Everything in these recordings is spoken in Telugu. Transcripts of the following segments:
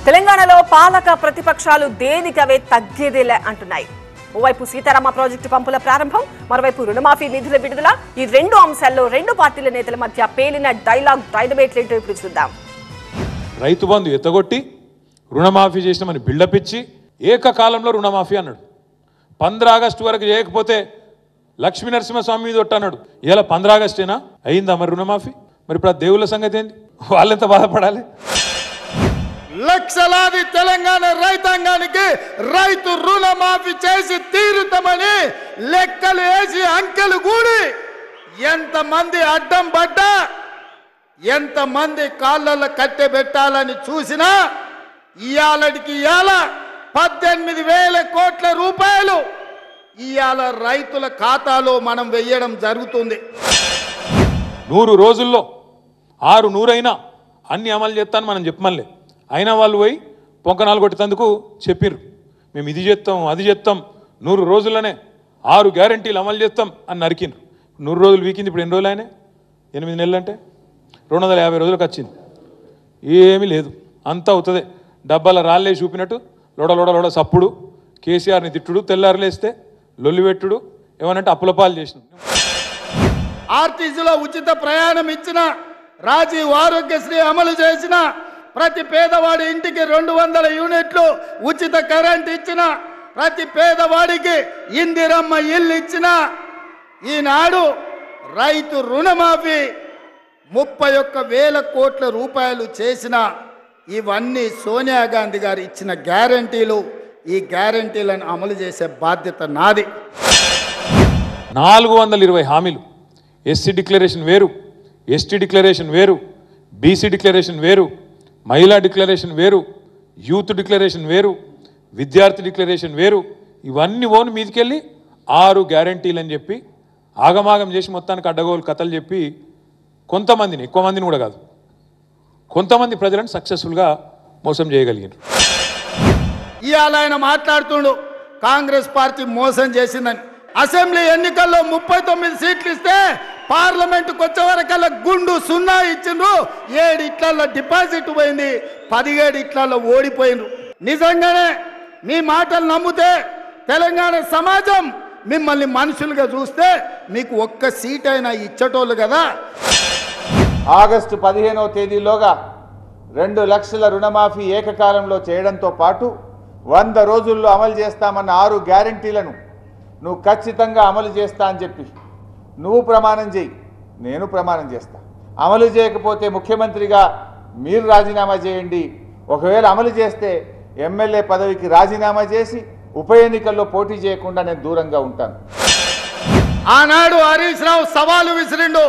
తెలంగాణలో పాలక ప్రతిపక్షాలు దేనికవే తగ్గేదేలే అంటున్నాయి. ఓవైపు సీతారామ ప్రాజెక్టు పంపుల ప్రారంభం, మరోవైపు రుణమాఫీ నిధుల విడుదల. ఈ రెండు అంశాల్లో రెండు పార్టీల నేతల మధ్య పేలిన డైనమేట్ ఏంటో ఇప్పుడు చూద్దాం. రైతు బంధు ఎత్తగొట్టి రుణమాఫీ చేసినామని బిల్డప్ ఇచ్చి ఏకకాలంలో రుణమాఫీ అన్నాడు. 15 ఆగస్టు వరకు చేయకపోతే లక్ష్మీ నరసింహస్వామి మీద అన్నాడు. ఇలా 15 ఆగస్టేనా అయిందా మరి రుణమాఫీ? మరి ఇప్పుడు ఆ దేవుళ్ళ సంగతి ఏంది? వాళ్ళెంత బాధపడాలి? లక్షలాది తెలంగాణ రైతాంగానికి రైతు రుణమాఫీ చేసి తీరుతామని లెక్కలు వేసి అంకెలు కూడి ఎంతమంది అడ్డం పడ్డా, ఎంతమంది కాళ్ళల్లో కట్టె పెట్టాలని చూసినా ఇయాలటికి ఇయాల 18,000 కోట్ల రూపాయలు ఇయాల రైతుల ఖాతాలో మనం వెయ్యడం జరుగుతుంది. 100 రోజుల్లో 600 అయినా అన్ని అమలు చేస్తాను మనం చెప్పమలే. అయినా వాళ్ళు పోయి పొంకనాలు కొట్టేందుకు చెప్పిర్రు, మేము ఇది చేస్తాం అది చేస్తాం, 100 రోజుల్లోనే 6 గ్యారంటీలు అమలు చేస్తాం అని నరికిండ్రు. 100 రోజులు వీకింది. ఇప్పుడు ఎన్ని రోజులు అయినా? 8 నెలలు అంటే 250 రోజులకు వచ్చింది. ఏమీ లేదు, అంతా అవుతుంది. డబ్బాల రాళ్ళే చూపినట్టు లోడ సప్పుడు, కేసీఆర్ని తిట్టుడు, తెల్లారులేస్తే లొల్లి పెట్టుడు, ఏమనంటే అప్పులపాలు చేసిన. ఆర్టీసీలో ఉచిత ప్రయాణం ఇచ్చిన, రాజీవ్ ఆరోగ్యశ్రీ అమలు చేసిన, ప్రతి పేదవాడి ఇంటికి 200 యూనిట్లు ఉచిత కరెంట్ ఇచ్చిన, ప్రతి పేదవాడికి ఇందిరమ్మ ఇల్లు ఇచ్చిన, ఈనాడు రైతు రుణమాఫీ 31,000 కోట్ల రూపాయలు చేసిన, ఇవన్నీ సోనియా గాంధీ గారు ఇచ్చిన గ్యారంటీలు. ఈ గ్యారంటీలను అమలు చేసే బాధ్యత నాది. 420 హామీలు. ఎస్సీ డిక్లరేషన్ వేరు, ఎస్టీ డిక్లరేషన్ వేరు, బీసీ డిక్లరేషన్ వేరు, మహిళా డిక్లరేషన్ వేరు, యూత్ డిక్లరేషన్ వేరు, విద్యార్థి డిక్లరేషన్ వేరు. ఇవన్నీ ఓన్ మీదకెళ్ళి 6 గ్యారంటీలు అని చెప్పి ఆగమాగం చేసి మొత్తానికి అడ్డగోలు కథలు చెప్పి కొంతమందిని, ఎక్కువ మందిని కూడా కాదు, కొంతమంది ప్రజలను సక్సెస్ఫుల్గా మోసం చేయగలిగారు. ఇవాళ ఆయన మాట్లాడుతుండు కాంగ్రెస్ పార్టీ మోసం చేసిందని. అసెంబ్లీ ఎన్నికల్లో 39 సీట్లు ఇస్తే పార్లమెంటుకు వచ్చే వరకల్లా గుండు 0 ఇచ్చిండ్రు. 7 ఇట్లలో డిపాజిట్ పోయింది, 17 ఇట్లలో ఓడిపోయిండ్రు. నిజంగానే మీ మాటలు నమ్మితే తెలంగాణ సమాజం మిమ్మల్ని మనుషులుగా చూస్తే మీకు ఒక్క సీట్ అయినా ఇచ్చటోళ్ళు కదా. ఆగస్టు 15వ తేదీలోగా 2 లక్షల రుణమాఫీ ఏకకాలంలో చేయడంతో పాటు 100 రోజుల్లో అమలు చేస్తామన్న 6 గ్యారంటీలను నువ్వు ఖచ్చితంగా అమలు చేస్తా అని చెప్పి నువ్వు ప్రమాణం చేయి, నేను ప్రమాణం చేస్తా. అమలు చేయకపోతే ముఖ్యమంత్రిగా మీరు రాజీనామా చేయండి. ఒకవేళ అమలు చేస్తే ఎమ్మెల్యే పదవికి రాజీనామా చేసి ఉప ఎన్నికల్లో పోటీ చేయకుండా నేను దూరంగా ఉంటాను. ఆనాడు హరీష్ రావు సవాలు విసిరిండు,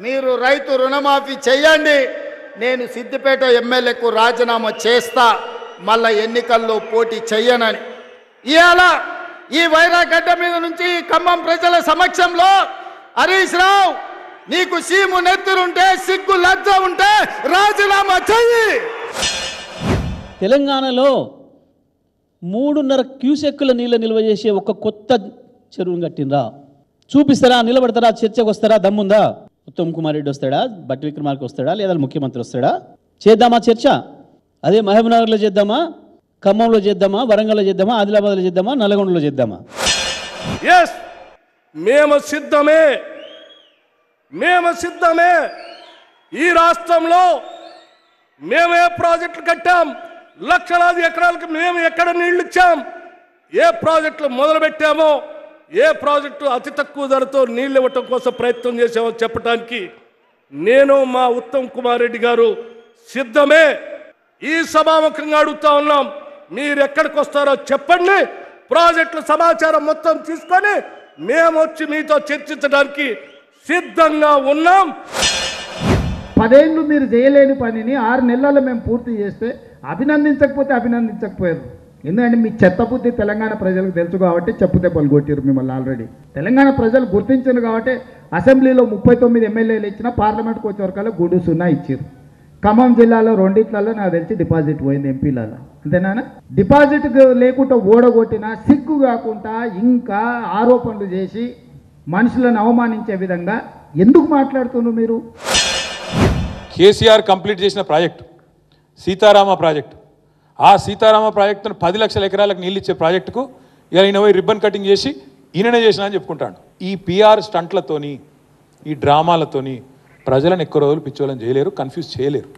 మీరు రైతు రుణమాఫీ చెయ్యండి, నేను సిద్దిపేట ఎమ్మెల్యేకు రాజీనామా చేస్తా, మళ్ళా ఎన్నికల్లో పోటీ చెయ్యనని. ఇవాళ ఈ వైరాగడ్డ మీద నుంచి ఖమ్మం ప్రజల సమక్షంలో హరీష్ రావు, నీకు సీము నెత్తురుంటే, సిగ్గు లజ్జ ఉంటే రాజీనామా చెయ్యి. తెలంగాణలో 3.5 క్యూసెక్కుల నీళ్ళ నిల్వ చేసే ఒక కొత్త చెరువును కట్టినరా? చూపిస్తారా? నిలబడతారా? చర్చకు వస్తారా? దమ్ముందా? ఉత్తమ్ కుమార్ రెడ్డి వస్తాడా? బట్టి విక్రమార్క వస్తాడా? లేదా ముఖ్యమంత్రి వస్తాడా? చేద్దామా చర్చ? అదే మహబూబ్నగర్లో చేద్దామా, ఖమ్మంలో చేద్దామా, వరంగల్లో చేద్దామా, ఆదిలాబాద్లో చేద్దామా, నల్గొండలో చేద్దామా? ఎస్, మేము సిద్ధమే. ఈ రాష్ట్రంలో మేము ఏ ప్రాజెక్టులు కట్టాం, లక్షలాది ఎకరాలకు మేము ఎక్కడ నీళ్లు ఇచ్చాం, ఏ ప్రాజెక్టులు మొదలు పెట్టామో, ఏ ప్రాజెక్టు అతి తక్కువ ధరతో నీళ్ళు ఇవ్వటం కోసం ప్రయత్నం చేసామో చెప్పడానికి నేను, మా ఉత్తమ్ కుమార్ రెడ్డి గారు సిద్ధమే. ఈ సభాముఖంగా అడుగుతా ఉన్నాం, మీరు ఎక్కడికి వస్తారో చెప్పండి, ప్రాజెక్టుల సమాచారం మొత్తం తీసుకొని మేము వచ్చి మీతో చర్చించడానికి సిద్ధంగా ఉన్నాం. 10 ఏళ్ళు మీరు చేయలేని పనిని 6 నెలల్లో మేము పూర్తి చేస్తే అభినందించకపోయారు. ఎందుకంటే మీ చెత్త బుద్ధి తెలంగాణ ప్రజలకు తెలుసు కాబట్టి చెప్పుతే పలుగొట్టారు మిమ్మల్ని. ఆల్రెడీ తెలంగాణ ప్రజలు గుర్తించారు కాబట్టి అసెంబ్లీలో 39 ఎమ్మెల్యేలు ఇచ్చిన, పార్లమెంట్కి వచ్చే వరకల్లా గుండు 0 ఇచ్చారు. ఖమ్మం జిల్లాలో 2 నాకు తెలిసి డిపాజిట్ పోయింది ఎంపీలలో, అంతేనా? డిపాజిట్ లేకుండా ఓడగొట్టిన, సిగ్గు కాకుండా ఇంకా ఆరోపణలు చేసి మనుషులను అవమానించే విధంగా ఎందుకు మాట్లాడుతున్నారు మీరు? కేసీఆర్ కంప్లీట్ చేసిన ప్రాజెక్టు సీతారామ ప్రాజెక్టు ఆ సీతారామ ప్రాజెక్టును 10 లక్షల ఎకరాలకు నీళ్ళు ఇచ్చే ప్రాజెక్టుకు ఇలా ఈయన పోయి రిబ్బన్ కటింగ్ చేసి ఈయననే చేసిన అని చెప్పుకుంటాడు. ఈ పిఆర్ స్టంట్లతోని ఈ డ్రామాలతోని ప్రజలను ఎక్కువ రోజులు పిచ్చోళ్ళని చేయలేరు, కన్ఫ్యూజ్ చేయలేరు.